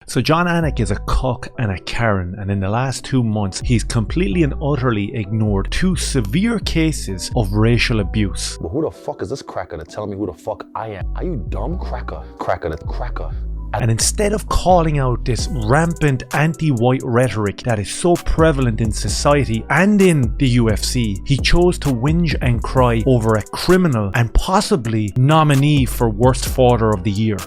So Jon Anik is a cuck and a Karen, and in the last 2 months he's completely and utterly ignored 2 severe cases of racial abuse. But who the fuck is this cracker to tell me who the fuck I am? Are you dumb? Cracker. Cracker the cracker. And instead of calling out this rampant anti-white rhetoric that is so prevalent in society and in the UFC, he chose to whinge and cry over a criminal and possibly nominee for Worst Fighter of the Year.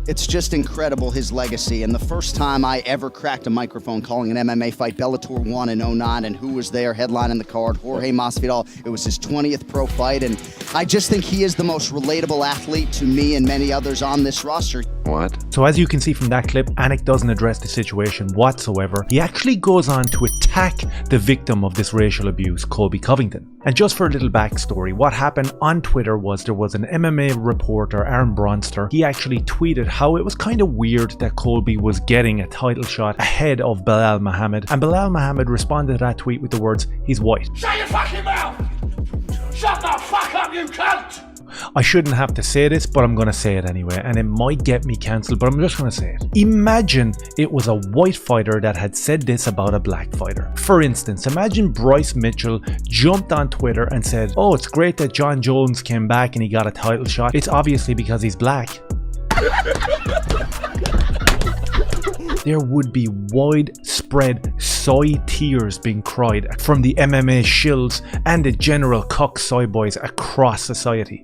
It's just incredible, his legacy. And the first time I ever cracked a microphone calling an MMA fight, Bellator won in 2009, and who was there headlining the card? Jorge Masvidal. It was his 20th pro fight, and I just think he is the most relatable athlete to me and many others on this roster. What? So as you can see from that clip, Anik doesn't address the situation whatsoever. He actually goes on to attack the victim of this racial abuse, Colby Covington. And just for a little backstory, what happened on Twitter was there was an MMA reporter, Aaron Bronster. He actually tweeted how it was kind of weird that Colby was getting a title shot ahead of Belal Muhammad. And Belal Muhammad responded to that tweet with the words, "He's white." Shut your fucking mouth! Shut the fuck up, you cunt! I shouldn't have to say this, but I'm going to say it anyway, and it might get me cancelled, but I'm just going to say it. Imagine it was a white fighter that had said this about a black fighter. For instance, imagine Bryce Mitchell jumped on Twitter and said, "Oh, it's great that John Jones came back and he got a title shot. It's obviously because he's black." There would be widespread soy tears being cried from the MMA shills and the general cuck soy boys across society.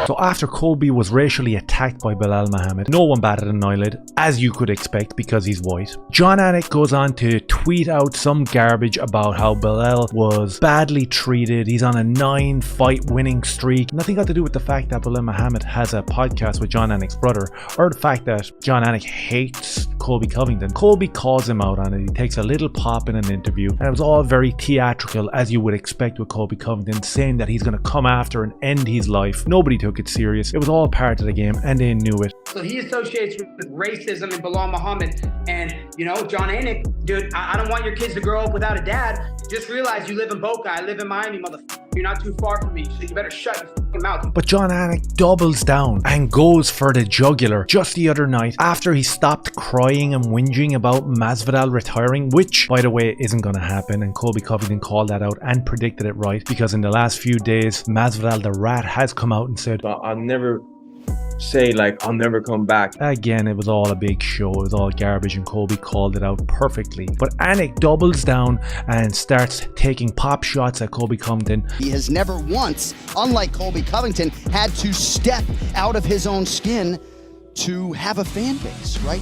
So after Colby was racially attacked by Belal Muhammad, no one batted an eyelid, as you could expect because he's white. Jon Anik goes on to tweet out some garbage about how Belal was badly treated. He's on a 9-fight winning streak. Nothing got to do with the fact that Belal Muhammad has a podcast with Jon Anik's brother, or the fact that Jon Anik hates Colby Covington. Colby calls him out on it. He takes a little pop in an interview, and it was all very theatrical, as you would expect with Colby Covington, saying that he's going to come after and end his life. Nobody took it serious. It was all part of the game, and they knew it. So he associates with racism and Belal Muhammad. And, you know, Jon Anik, dude, I don't want your kids to grow up without a dad. Just realize you live in Boca. I live in Miami, motherfucker. You're not too far from me, so you better shut your fucking mouth. But Jon Anik doubles down and goes for the jugular just the other night after he stopped crying and whinging about Masvidal retiring, which, by the way, isn't going to happen. And Colby Covington called that out and predicted it right, because in the last few days, Masvidal the Rat has come out and said, I'll never say like I'll never come back. Again, it was all a big show, it was all garbage, and Colby called it out perfectly. But Anik doubles down and starts taking pop shots at Colby Covington. He has never once, unlike Colby Covington, had to step out of his own skin to have a fan base, right?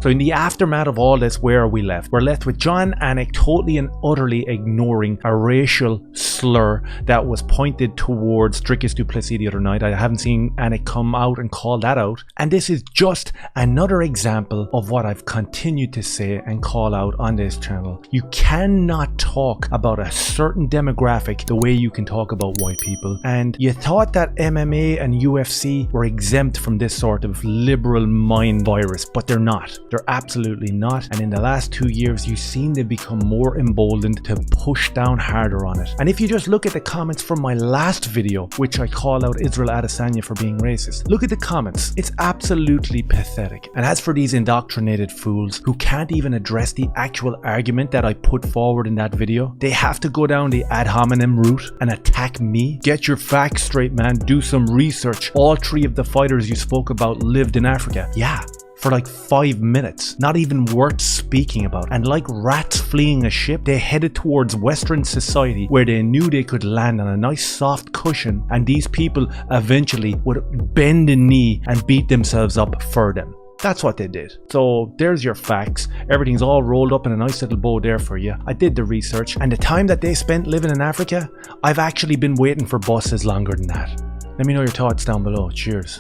So in the aftermath of all this, where are we left? We're left with Jon Anik totally and utterly ignoring a racial slur that was pointed towards Dricus du Plessis the other night. I haven't seen Anik come out and call that out. And this is just another example of what I've continued to say and call out on this channel. You cannot talk about a certain demographic the way you can talk about white people. And you thought that MMA and UFC were exempt from this sort of liberal mind virus, but they're not. They're absolutely not. And in the last 2 years, you've seen them become more emboldened to push down harder on it. And if you just look at the comments from my last video, which I call out Israel Adesanya for being racist, look at the comments. It's absolutely pathetic. And as for these indoctrinated fools who can't even address the actual argument that I put forward in that video, they have to go down the ad hominem route and attack me. Get your facts straight, man. Do some research. All 3 of the fighters you spoke about lived in Africa. Yeah, for like 5 minutes, not even worth speaking about. And like rats fleeing a ship, they headed towards Western society where they knew they could land on a nice soft cushion, and these people eventually would bend the knee and beat themselves up for them. That's what they did. So there's your facts. Everything's all rolled up in a nice little bow there for you. I did the research, and the time that they spent living in Africa, I've actually been waiting for buses longer than that. Let me know your thoughts down below. Cheers.